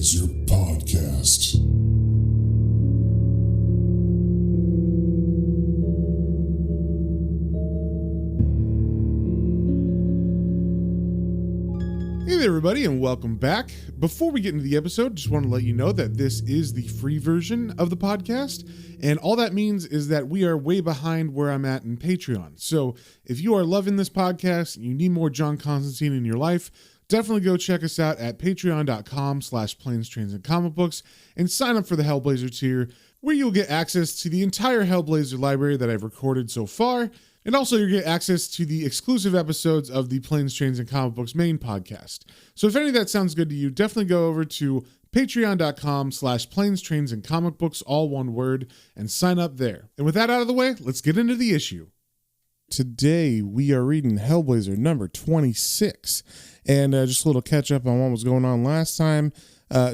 Hellblazer podcast. Hey there, everybody, and welcome back. Before we get into the episode, just want to let you know that this is the free version of the podcast, and all that means is that we are way behind where I'm at in Patreon. So if you are loving this podcast and you need more John Constantine in your life, definitely go check us out at patreon.com/planes, trains, and comic books and sign up for the Hellblazer tier, where you'll get access to the entire Hellblazer library that I've recorded so far. And also you'll get access to the exclusive episodes of the Planes, Trains, and Comic Books main podcast. So if any of that sounds good to you, definitely go over to patreon.com/planes, trains, and comic books, all one word, and sign up there. And with that out of the way, let's get into the issue. Today we are reading Hellblazer number 26. And just a little catch up on what was going on last time.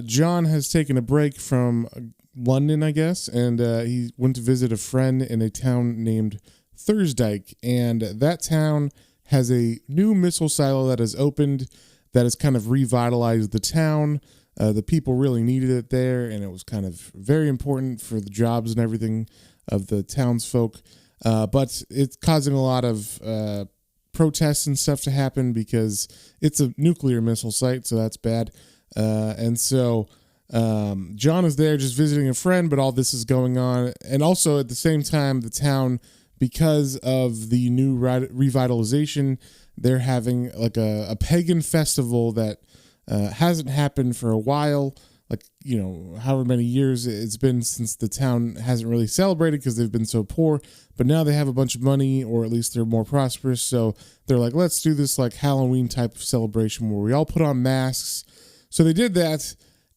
John has taken a break from London, I guess, and he went to visit a friend in a town named Thursdyke, and that town has a new missile silo that has opened that has kind of revitalized the town. The people really needed it there, and it was kind of very important for the jobs and everything of the townsfolk. But it's causing a lot of protests and stuff to happen because it's a nuclear missile site, so that's bad. And so John is there just visiting a friend, but all this is going on. And also at the same time, the town, because of the new revitalization, they're having like a pagan festival that hasn't happened for a while. Like, you know, however many years it's been since the town hasn't really celebrated because they've been so poor. But now they have a bunch of money, or at least they're more prosperous. So they're like, let's do this like Halloween type of celebration where we all put on masks. So they did that.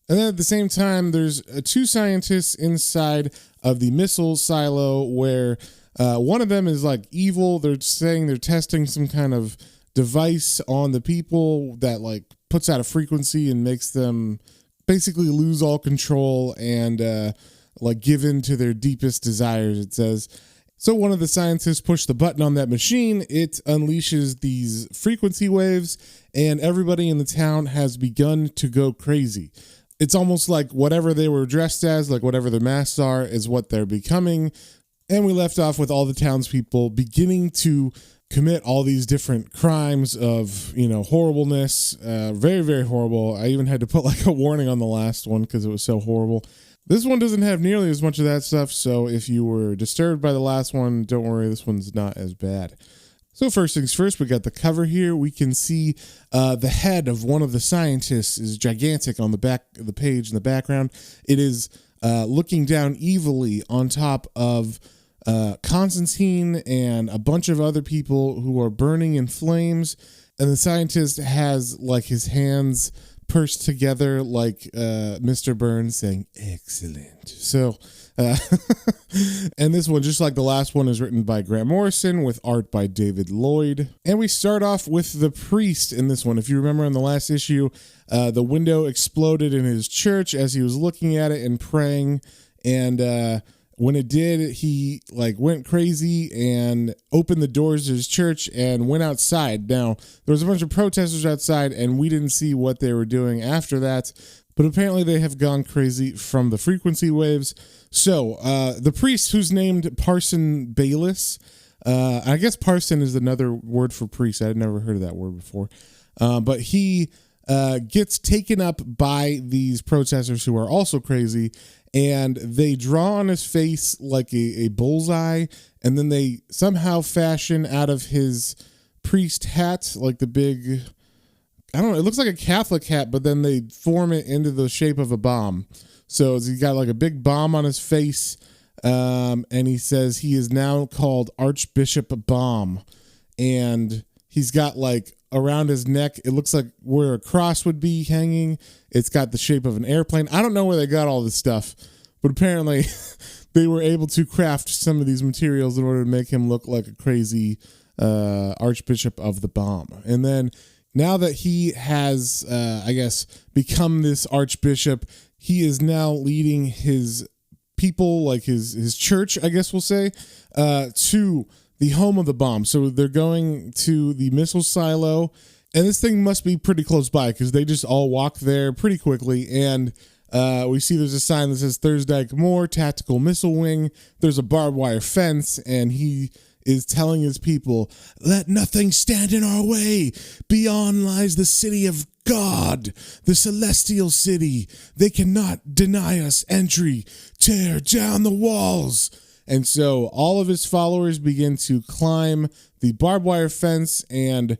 And then at the same time, there's two scientists inside of the missile silo where one of them is like evil. They're saying they're testing some kind of device on the people that like puts out a frequency and makes them basically lose all control and like give in to their deepest desires, it says. So one of the scientists pushed the button on that machine. It unleashes these frequency waves, and everybody in the town has begun to go crazy. It's almost like whatever they were dressed as, like whatever their masks are, is what they're becoming. And we left off with all the townspeople beginning to commit all these different crimes of, you know, horribleness. Very, very horrible. I even had to put like a warning on the last one because it was so horrible. This one doesn't have nearly as much of that stuff, so if you were disturbed by the last one, don't worry, this one's not as bad. So first things first, we got the cover here. We can see the head of one of the scientists is gigantic on the back of the page in the background. It is looking down evilly on top of Constantine and a bunch of other people who are burning in flames. And the scientist has like his hands pursed together like Mr. Burns saying, excellent. So, and this one, just like the last one, is written by Grant Morrison with art by David Lloyd. And we start off with the priest in this one. If you remember in the last issue, the window exploded in his church as he was looking at it and praying. And when it did, he like went crazy and opened the doors to his church and went outside. Now, there was a bunch of protesters outside, and we didn't see what they were doing after that. But apparently they have gone crazy from the frequency waves. So the priest, who's named Parson Bayless, I guess parson is another word for priest. I'd never heard of that word before. But he gets taken up by these protesters who are also crazy, and they draw on his face like a bullseye, and then they somehow fashion out of his priest hat, like the big, I don't know, it looks like a Catholic hat, but then they form it into the shape of a bomb. So he's got like a big bomb on his face, and he says he is now called Archbishop Bomb, and he's got like around his neck, it looks like where a cross would be hanging. It's got the shape of an airplane. I don't know where they got all this stuff, but apparently they were able to craft some of these materials in order to make him look like a crazy Archbishop of the Bomb. And then now that he has, I guess, become this Archbishop, he is now leading his people, like his church, I guess we'll say, to the home of the bomb. So they're going to the missile silo, And this thing must be pretty close by because they just all walk there pretty quickly. And we see there's a sign that says Thursday Moore Tactical Missile Wing. There's a barbed wire fence, and he is telling his people, let nothing stand in our way. Beyond lies the city of God, the celestial city. They cannot deny us entry. Tear down the walls. And so all of his followers begin to climb the barbed wire fence and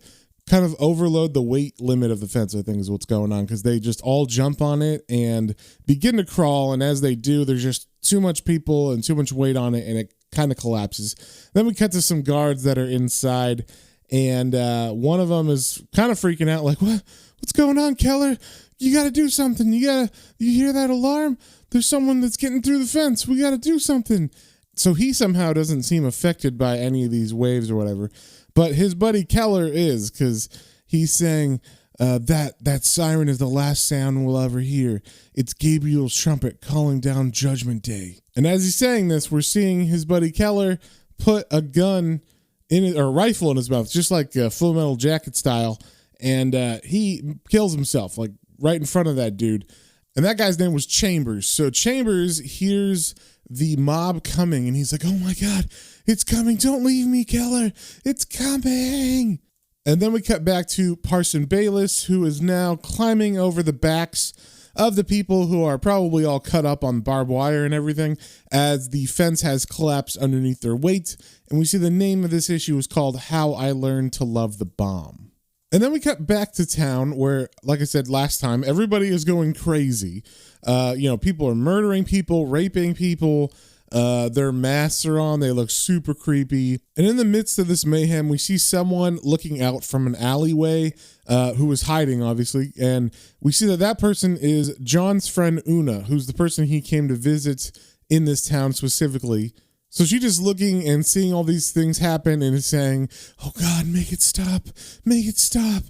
kind of overload the weight limit of the fence, I think is what's going on, because they just all jump on it and begin to crawl. And as they do, there's just too much people and too much weight on it, and it kind of collapses. Then we cut to some guards that are inside, and one of them is kind of freaking out, like, what's going on, Keller? You got to do something. You hear that alarm? There's someone that's getting through the fence. We got to do something. So he somehow doesn't seem affected by any of these waves or whatever. But his buddy Keller is, because he's saying that siren is the last sound we'll ever hear. It's Gabriel's trumpet calling down Judgment Day. And as he's saying this, we're seeing his buddy Keller put a gun in it, or a rifle in his mouth, just like Full Metal Jacket style. And he kills himself, like right in front of that dude. And that guy's name was Chambers. So Chambers hears the mob coming, and he's like, oh my God, it's coming. Don't leave me, Keller. It's coming. And then we cut back to Parson Bayless, who is now climbing over the backs of the people who are probably all cut up on barbed wire and everything, as the fence has collapsed underneath their weight. And we see the name of this issue is called How I Learned to Love the Bomb. And then we cut back to town where, like I said last time, everybody is going crazy. People are murdering people, raping people. Their masks are on. They look super creepy. And in the midst of this mayhem, we see someone looking out from an alleyway who is hiding, obviously. And we see that person is John's friend Una, who's the person he came to visit in this town specifically. So she's just looking and seeing all these things happen and is saying, oh God, make it stop. Make it stop.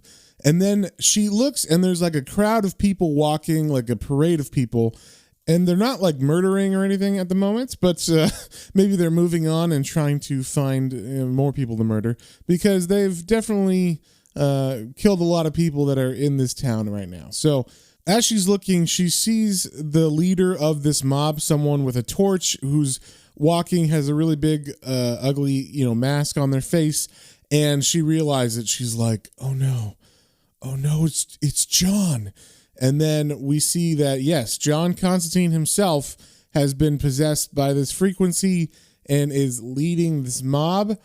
And then she looks, and there's like a crowd of people walking, like a parade of people. And they're not like murdering or anything at the moment, but maybe they're moving on and trying to find more people to murder, because they've definitely killed a lot of people that are in this town right now. So as she's looking, she sees the leader of this mob, someone with a torch who's walking, has a really big, ugly, mask on their face. And she realizes, she's like, oh no, it's John. And then we see that, yes, John Constantine himself has been possessed by this frequency and is leading this mob.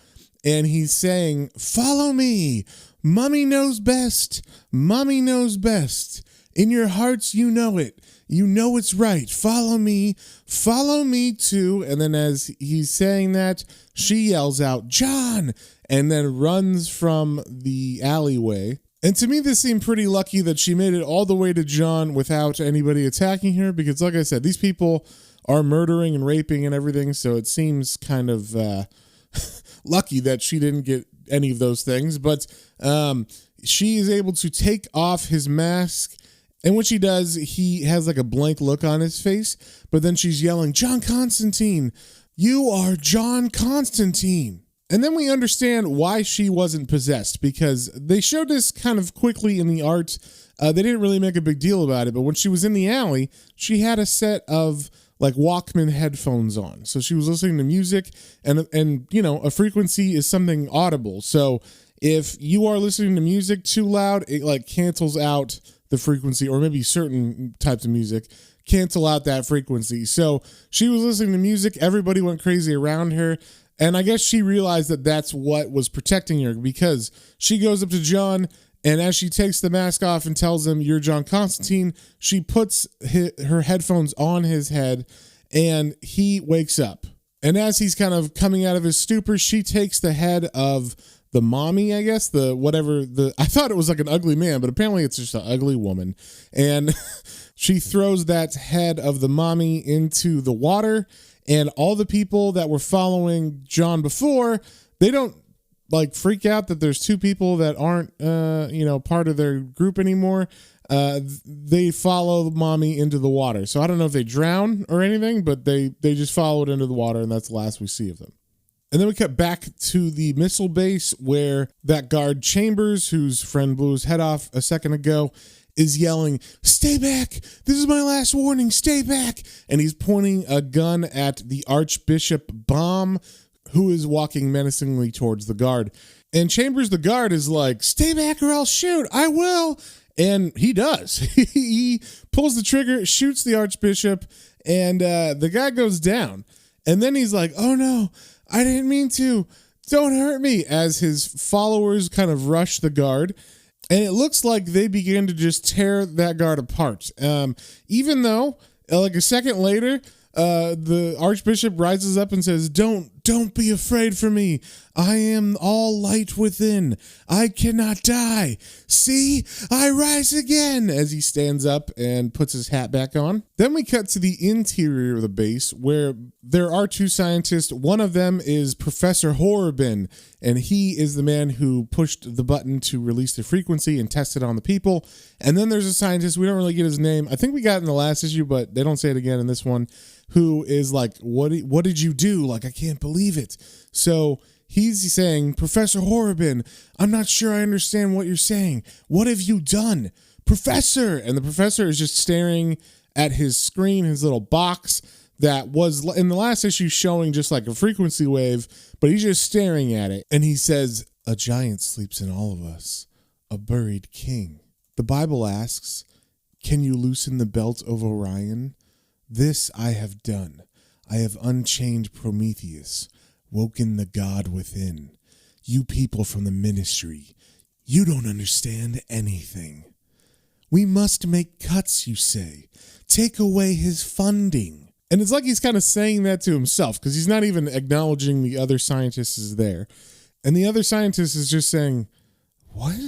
And he's saying, follow me. Mommy knows best. Mommy knows best. In your hearts, you know it. You know it's right. Follow me. Follow me too. And then as he's saying that, she yells out, John, and then runs from the alleyway. And to me, this seemed pretty lucky that she made it all the way to John without anybody attacking her, because like I said, these people are murdering and raping and everything. So it seems kind of lucky that she didn't get any of those things. But she is able to take off his mask. And when she does, he has like a blank look on his face. But then she's yelling, John Constantine, you are John Constantine. And then we understand why she wasn't possessed, because they showed this kind of quickly in the art. They didn't really make a big deal about it. But when she was in the alley, she had a set of like Walkman headphones on. So she was listening to music, and a frequency is something audible. So if you are listening to music too loud, it like cancels out the frequency, or maybe certain types of music cancel out that frequency. So she was listening to music. Everybody went crazy around her. And I guess she realized that that's what was protecting her, because she goes up to John, and as she takes the mask off and tells him, you're John Constantine, she puts her headphones on his head, and he wakes up. And as he's kind of coming out of his stupor, she takes the head of the mommy, I guess, I thought it was like an ugly man, but apparently it's just an ugly woman. And she throws that head of the mommy into the water. And all the people that were following John before, they don't like freak out that there's two people that aren't, part of their group anymore. They follow mommy into the water. So I don't know if they drown or anything, but they just followed into the water, and that's the last we see of them. And then we cut back to the missile base where that guard Chambers, whose friend blew his head off a second ago, is yelling, "Stay back! This is my last warning, stay back!" And he's pointing a gun at the Archbishop Baum, who is walking menacingly towards the guard. And Chambers, the guard, is like, "Stay back or I'll shoot, I will!" And he does. He pulls the trigger, shoots the Archbishop, and the guy goes down. And then he's like, "Oh no, I didn't mean to. Don't hurt me," as his followers kind of rush the guard. And it looks like they begin to just tear that guard apart. Even though, like a second later, the Archbishop rises up and says, Don't be afraid for me. I am all light within. I cannot die. See, I rise again," as he stands up and puts his hat back on. Then we cut to the interior of the base where there are two scientists. One of them is Professor Horribin, and he is the man who pushed the button to release the frequency and test it on the people. And then there's a scientist, we don't really get his name. I think we got it in the last issue, but they don't say it again in this one, who is like, what did you do? Like, I can't believe it. So he's saying, "Professor Horribin, I'm not sure I understand what you're saying. What have you done? Professor!" And the professor is just staring at his screen, his little box that was in the last issue showing just like a frequency wave, but he's just staring at it. And he says, "A giant sleeps in all of us, a buried king." The Bible asks, "Can you loosen the belt of Orion? This I have done. I have unchained Prometheus, woken the god within. You people from the ministry, you don't understand anything. We must make cuts, you say. Take away his funding." And it's like he's kind of saying that to himself because he's not even acknowledging the other scientist is there. And the other scientist is just saying, "What?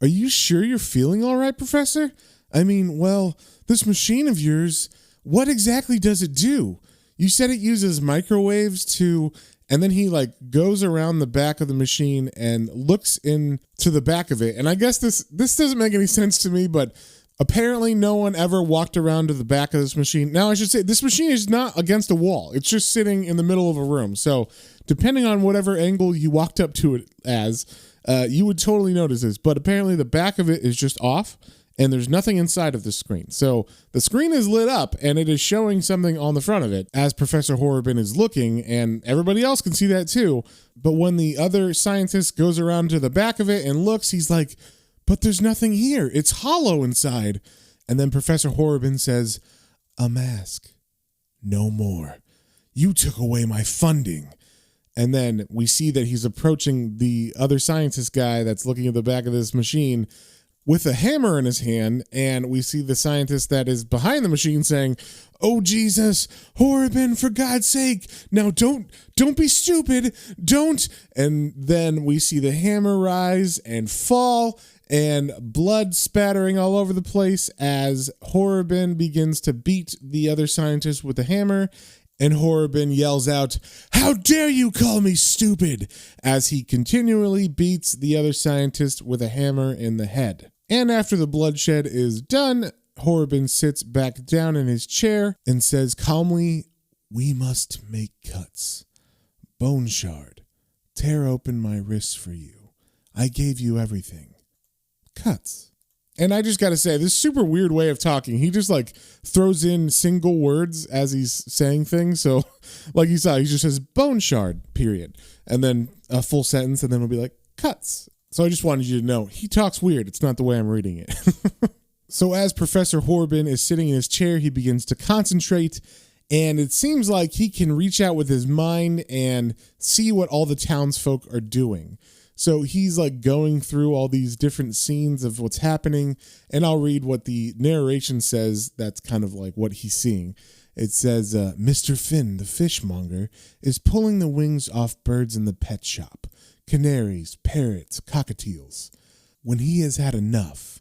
Are you sure you're feeling all right, Professor? I mean, well, this machine of yours, what exactly does it do? You said it uses microwaves to..." And then he like goes around the back of the machine and looks into the back of it. And I guess this doesn't make any sense to me, but apparently no one ever walked around to the back of this machine. Now, I should say this machine is not against a wall. It's just sitting in the middle of a room. So depending on whatever angle you walked up to it as, you would totally notice this. But apparently the back of it is just off, and there's nothing inside of the screen. So the screen is lit up and it is showing something on the front of it as Professor Horribin is looking, and everybody else can see that too. But when the other scientist goes around to the back of it and looks, he's like, "But there's nothing here. It's hollow inside." And then Professor Horribin says, "A mask. No more. You took away my funding." And then we see that he's approaching the other scientist guy that's looking at the back of this machine with a hammer in his hand, and we see the scientist that is behind the machine saying, "Oh Jesus, Horribin, for God's sake, now don't be stupid, don't." And then we see the hammer rise and fall, and blood spattering all over the place as Horribin begins to beat the other scientist with the hammer. And Horribin yells out, "How dare you call me stupid?" as he continually beats the other scientist with a hammer in the head. And after the bloodshed is done, Horribin sits back down in his chair and says calmly, "We must make cuts. Bone Shard, tear open my wrists for you. I gave you everything. Cuts." And I just got to say, this super weird way of talking, he just like throws in single words as he's saying things. So like you saw, he just says "bone shard," period. And then a full sentence, and then it'll be like "cuts." So I just wanted you to know, he talks weird. It's not the way I'm reading it. So as Professor Horribin is sitting in his chair, he begins to concentrate, and it seems like he can reach out with his mind and see what all the townsfolk are doing. So he's like going through all these different scenes of what's happening, and I'll read what the narration says. That's kind of like what he's seeing. It says, "Mr. Finn, the fishmonger, is pulling the wings off birds in the pet shop. Canaries, parrots, cockatiels. When he has had enough,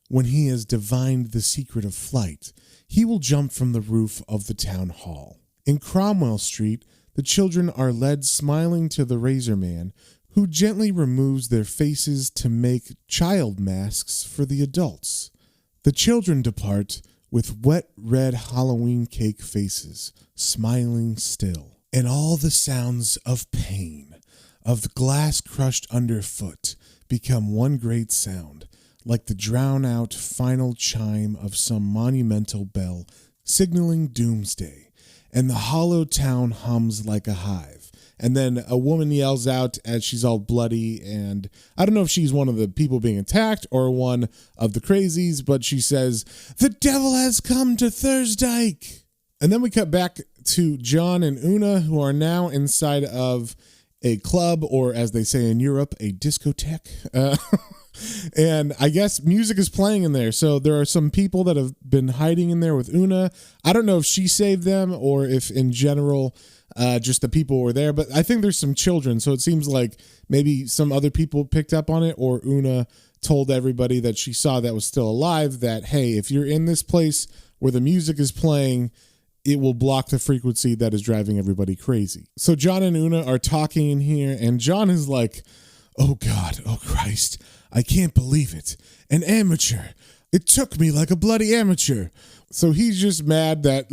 when he has divined the secret of flight, he will jump from the roof of the town hall. In Cromwell Street, the children are led smiling to the razor man, who gently removes their faces to make child masks for the adults. The children depart with wet red Halloween cake faces, smiling still. and all the sounds of pain, of the glass crushed underfoot, become one great sound, like the drown-out final chime of some monumental bell signaling doomsday, and the hollow town hums like a hive. And then a woman yells out as she's all bloody, and I don't know if she's one of the people being attacked or one of the crazies, but she says, "The devil has come to Thursdyke." And then we cut back to John and Una, who are now inside of a club, or as they say in Europe, a discotheque. And I guess music is playing in there. So there are some people that have been hiding in there with Una. I don't know if she saved them or if in general just the people were there. But I think there's some children. So it seems like maybe some other people picked up on it, or Una told everybody that she saw that was still alive that, hey, if you're in this place where the music is playing, it will block the frequency that is driving everybody crazy. So John and Una are talking in here, and John is like, "Oh God, oh Christ, I can't believe it. An amateur. It took me like a bloody amateur." So he's just mad that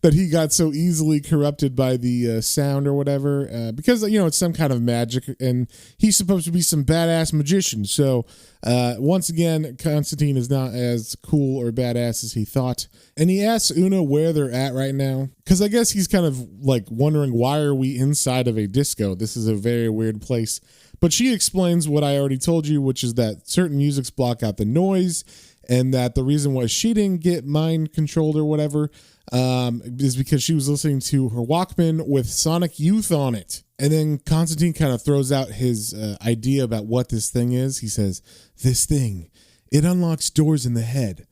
that he got so easily corrupted by the sound or whatever, because, you know, it's some kind of magic, and he's supposed to be some badass magician. So once again, Constantine is not as cool or badass as he thought. And he asks Una where they're at right now, because I guess he's kind of like wondering, why are we inside of a disco? This is a very weird place. But she explains what I already told you, which is that certain musics block out the noise, and that the reason why she didn't get mind controlled or whatever is because she was listening to her Walkman with Sonic Youth on it. And then Constantine kind of throws out his idea about what this thing is. He says, "This thing, it unlocks doors in the head,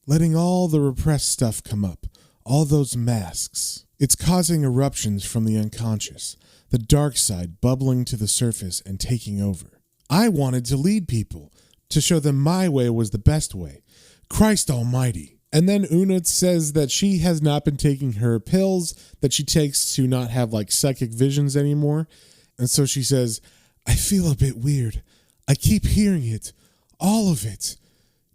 letting all the repressed stuff come up, all those masks. It's causing eruptions from the unconscious, the dark side bubbling to the surface and taking over. I wanted to lead people, to show them my way was the best way. Christ almighty." And then Una says that she has not been taking her pills that she takes to not have like psychic visions anymore. And so she says, "I feel a bit weird. I keep hearing it. All of it.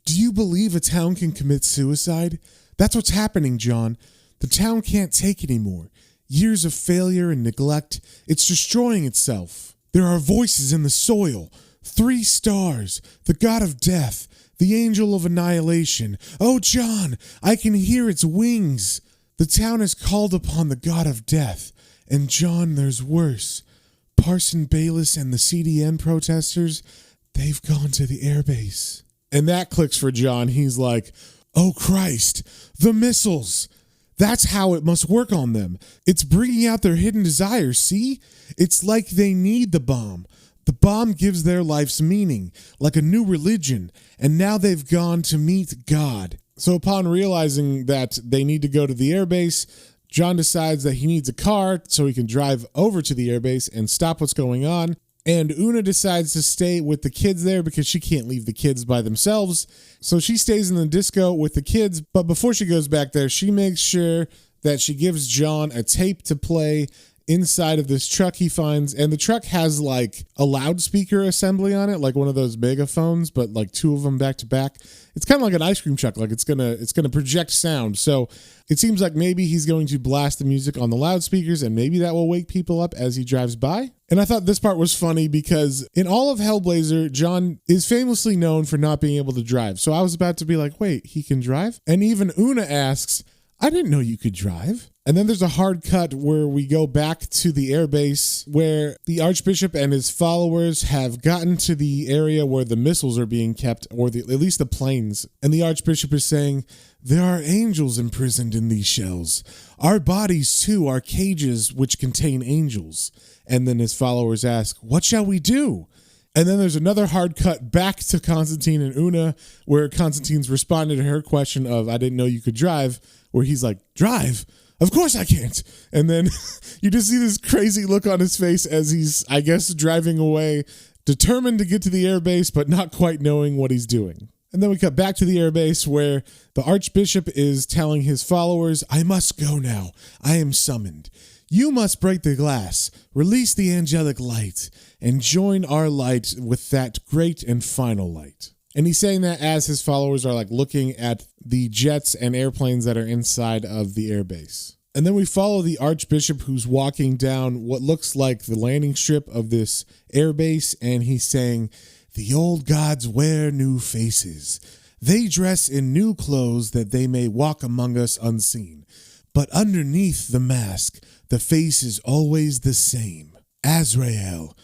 Do you believe a town can commit suicide? That's what's happening, John. The town can't take anymore. Years of failure and neglect. It's destroying itself. There are voices in the soil. 3 stars. The god of death. The angel of annihilation. Oh, John, I can hear its wings. The town has called upon the god of death. And John, there's worse. Parson Bayless and the CDN protesters, they've gone to the airbase." And that clicks for John. He's like, "Oh, Christ, the missiles. That's how it must work on them. It's bringing out their hidden desires, see? It's like they need the bomb. The bomb gives their lives meaning, like a new religion, and now they've gone to meet God." So upon realizing that they need to go to the airbase, John decides that he needs a car so he can drive over to the airbase and stop what's going on. And Una decides to stay with the kids there because she can't leave the kids by themselves. So she stays in the disco with the kids. But before she goes back there, she makes sure that she gives John a tape to play inside of this truck he finds. And the truck has like a loudspeaker assembly on it, like one of those megaphones, but like 2 of them back to back. It's kind of like an ice cream truck, like it's gonna project sound. So it seems like maybe he's going to blast the music on the loudspeakers, and maybe that will wake people up as he drives by. And I thought this part was funny because in all of Hellblazer, John is famously known for not being able to drive. So I was about to be like, wait, he can drive? And even Una asks, "I didn't know you could drive." And then there's a hard cut where we go back to the airbase where the Archbishop and his followers have gotten to the area where the missiles are being kept, or at least the planes. And the Archbishop is saying, "There are angels imprisoned in these shells. Our bodies, too, are cages which contain angels." And then his followers ask, "What shall we do?" And then there's another hard cut back to Constantine and Una where Constantine's responding to her question of, "I didn't know you could drive," where he's like, "Drive? Of course I can't." And then you just see this crazy look on his face as he's, I guess, driving away, determined to get to the airbase, but not quite knowing what he's doing. And then we cut back to the airbase where the Archbishop is telling his followers, "I must go now. I am summoned. You must break the glass, release the angelic light, and join our light with that great and final light." And he's saying that as his followers are like looking at the jets and airplanes that are inside of the airbase. And then we follow the Archbishop, who's walking down what looks like the landing strip of this airbase, and he's saying, "The old gods wear new faces. They dress in new clothes that they may walk among us unseen. But underneath the mask, the face is always the same. Azrael,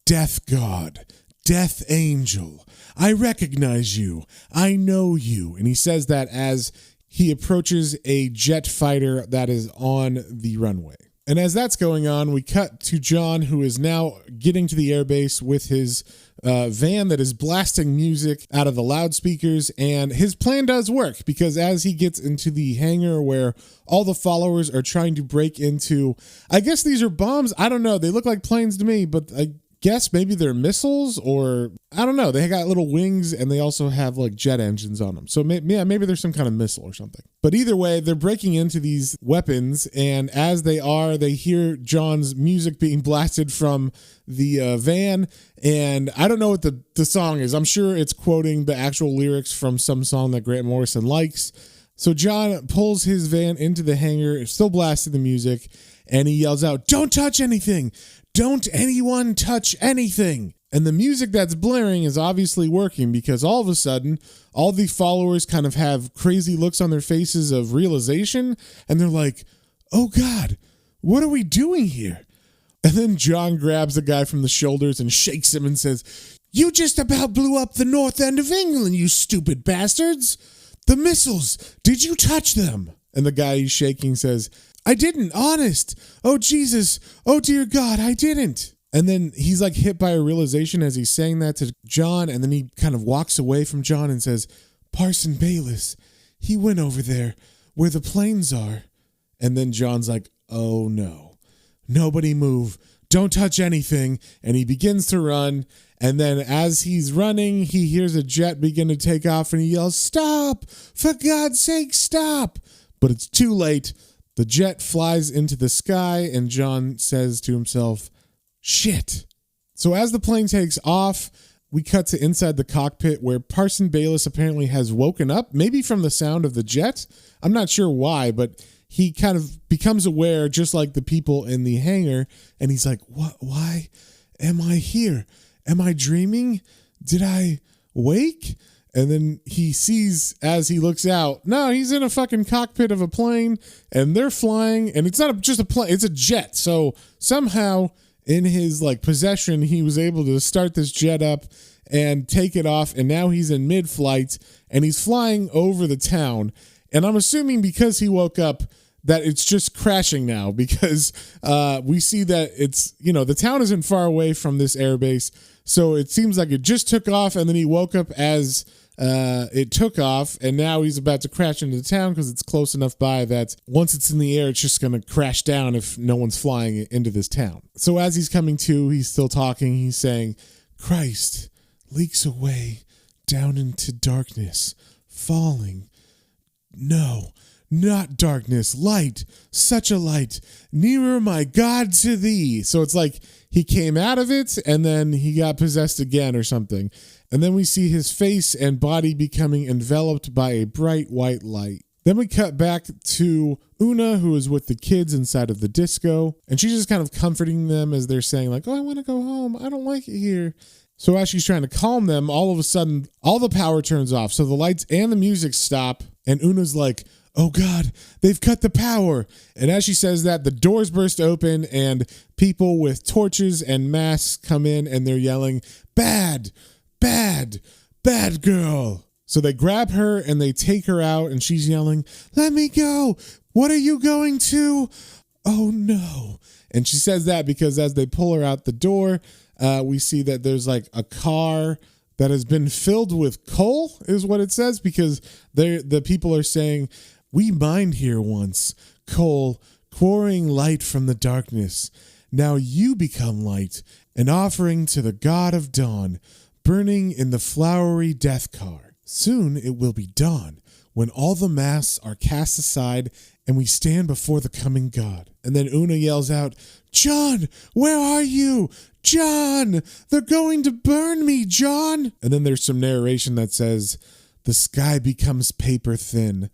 Death God, Death Angel, I recognize you. I know you." And he says that as he approaches a jet fighter that is on the runway. And as that's going on, we cut to John, who is now getting to the airbase with his van that is blasting music out of the loudspeakers. And his plan does work, because as he gets into the hangar where all the followers are trying to break into, I guess these are bombs. I don't know. They look like planes to me, but I guess maybe they're missiles, or I don't know. They got little wings, and they also have like jet engines on them. So maybe there's some kind of missile or something. But either way, they're breaking into these weapons, and as they are, they hear John's music being blasted from the van. And I don't know what the song is. I'm sure it's quoting the actual lyrics from some song that Grant Morrison likes. So John pulls his van into the hangar, still blasting the music, and he yells out, "Don't touch anything! Don't anyone touch anything!" And the music that's blaring is obviously working, because all of a sudden, all the followers kind of have crazy looks on their faces of realization, and they're like, "Oh God, what are we doing here?" And then John grabs the guy from the shoulders and shakes him and says, "You just about blew up the north end of England, you stupid bastards! The missiles, did you touch them?" And the guy he's shaking says, "I didn't, honest. Oh, Jesus. Oh, dear God, I didn't." And then he's like hit by a realization as he's saying that to John. And then he kind of walks away from John and says, "Parson Bayless, he went over there where the planes are." And then John's like, "Oh no, nobody move. Don't touch anything." And he begins to run. And then as he's running, he hears a jet begin to take off, and he yells, "Stop! For God's sake, stop!" But it's too late. The jet flies into the sky, and John says to himself, "Shit." So as the plane takes off, we cut to inside the cockpit, where Parson Bayless apparently has woken up, maybe from the sound of the jet. I'm not sure why, but he kind of becomes aware, just like the people in the hangar, and he's like, "What? Why am I here? Am I dreaming? Did I wake?" And then he sees, as he looks out, no, he's in a fucking cockpit of a plane, and they're flying, and it's not just a plane, it's a jet. So somehow in his like possession, he was able to start this jet up and take it off, and now he's in mid-flight, and he's flying over the town. And I'm assuming because he woke up that it's just crashing now, because we see that it's, the town isn't far away from this airbase. So it seems like it just took off, and then he woke up as it took off, and now he's about to crash into the town because it's close enough by that once it's in the air, it's just going to crash down if no one's flying into this town. So as he's coming to, he's still talking. He's saying, "Christ leaks away down into darkness, falling. No, not darkness, light, such a light, nearer my God to thee." So it's like he came out of it, and then he got possessed again or something. And then we see his face and body becoming enveloped by a bright white light. Then we cut back to Una, who is with the kids inside of the disco, and she's just kind of comforting them as they're saying like, "Oh, I want to go home. I don't like it here." So as she's trying to calm them, all of a sudden, all the power turns off. So the lights and the music stop, and Una's like, "Oh God, they've cut the power." And as she says that, the doors burst open, and people with torches and masks come in, and they're yelling, "Bad, bad, bad girl." So they grab her and they take her out, and she's yelling, "Let me go. What are you going to? Oh no." And she says that because as they pull her out the door, we see that there's like a car that has been filled with coal, is what it says, because the people are saying, "We mined here once, coal, quarrying light from the darkness. Now you become light, an offering to the God of dawn, burning in the flowery death car. Soon it will be dawn, when all the masks are cast aside and we stand before the coming God." And then Una yells out, "John, where are you? John, they're going to burn me, John." And then there's some narration that says, "The sky becomes paper thin,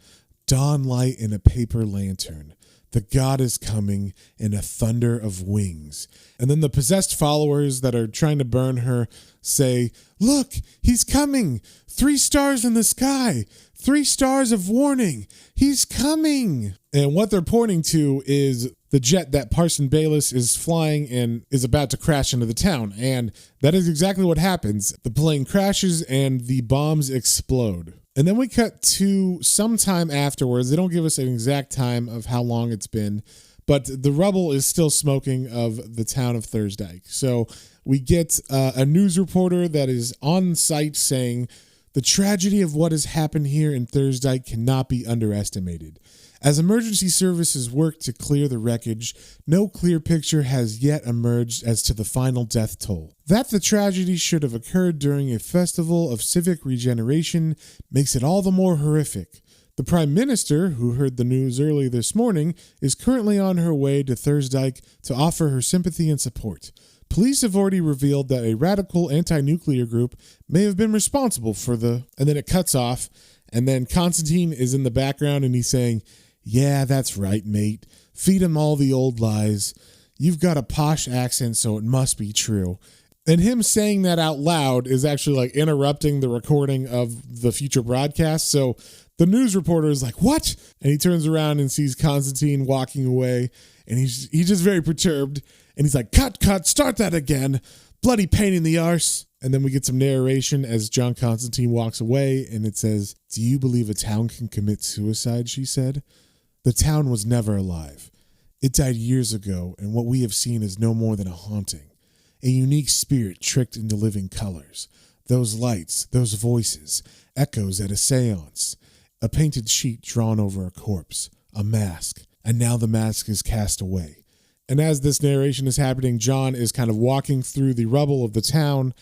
dawn light in a paper lantern. The god is coming in a thunder of wings. And then the possessed followers that are trying to burn her say, look, he's coming. 3 stars in the sky. 3 stars of warning. He's coming. And what they're pointing to is the jet that Parson Bayless is flying and is about to crash into the town. And that is exactly what happens. The plane crashes and the bombs explode. And then we cut to some time afterwards. They don't give us an exact time of how long it's been, but the rubble is still smoking of the town of Thursdyke. So we get a news reporter that is on site saying, the tragedy of what has happened here in Thursdyke cannot be underestimated. As emergency services work to clear the wreckage, no clear picture has yet emerged as to the final death toll. That the tragedy should have occurred during a festival of civic regeneration makes it all the more horrific. The Prime Minister, who heard the news early this morning, is currently on her way to Thursdyke to offer her sympathy and support. Police have already revealed that a radical anti-nuclear group may have been responsible for the... And then it cuts off, and then Constantine is in the background and he's saying, yeah, that's right, mate. Feed him all the old lies. You've got a posh accent, so it must be true. And him saying that out loud is actually like interrupting the recording of the future broadcast. So the news reporter is like, what? And he turns around and sees Constantine walking away, and he's just very perturbed. And he's like, cut, start that again. Bloody pain in the arse. And then we get some narration as John Constantine walks away, and it says, do you believe a town can commit suicide, she said. The town was never alive. It died years ago, and what we have seen is no more than a haunting. A unique spirit tricked into living colors. Those lights, those voices, echoes at a seance. A painted sheet drawn over a corpse. A mask. And now the mask is cast away. And as this narration is happening, John is kind of walking through the rubble of the town.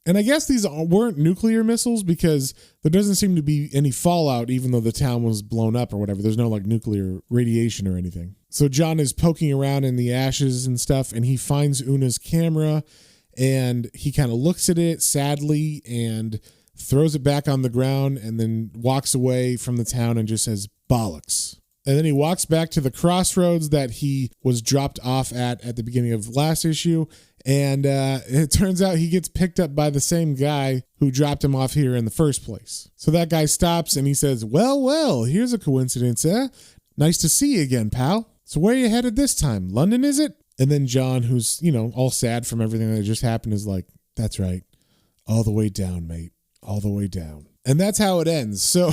And I guess these weren't nuclear missiles because there doesn't seem to be any fallout even though the town was blown up or whatever. There's no like nuclear radiation or anything. So John is poking around in the ashes and stuff, and he finds Una's camera, and he kind of looks at it sadly and throws it back on the ground and then walks away from the town and just says, bollocks. And then he walks back to the crossroads that he was dropped off at the beginning of last issue. And it turns out he gets picked up by the same guy who dropped him off here in the first place. So that guy stops and he says, well, here's a coincidence, eh? Nice to see you again, pal. So where are you headed this time? London, is it? And then John, who's, all sad from everything that just happened, is like, that's right. All the way down, mate. All the way down. And that's how it ends. So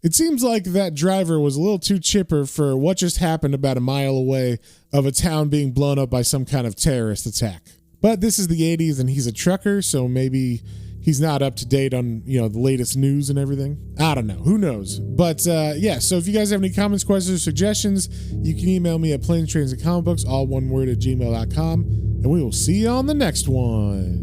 it seems like that driver was a little too chipper for what just happened about a mile away of a town being blown up by some kind of terrorist attack. But this is the 80s and he's a trucker, so maybe he's not up to date on, the latest news and everything. I don't know. Who knows? But yeah, so if you guys have any comments, questions, or suggestions, you can email me at planestransandcomicbooks, all one word, @gmail.com. And we will see you on the next one.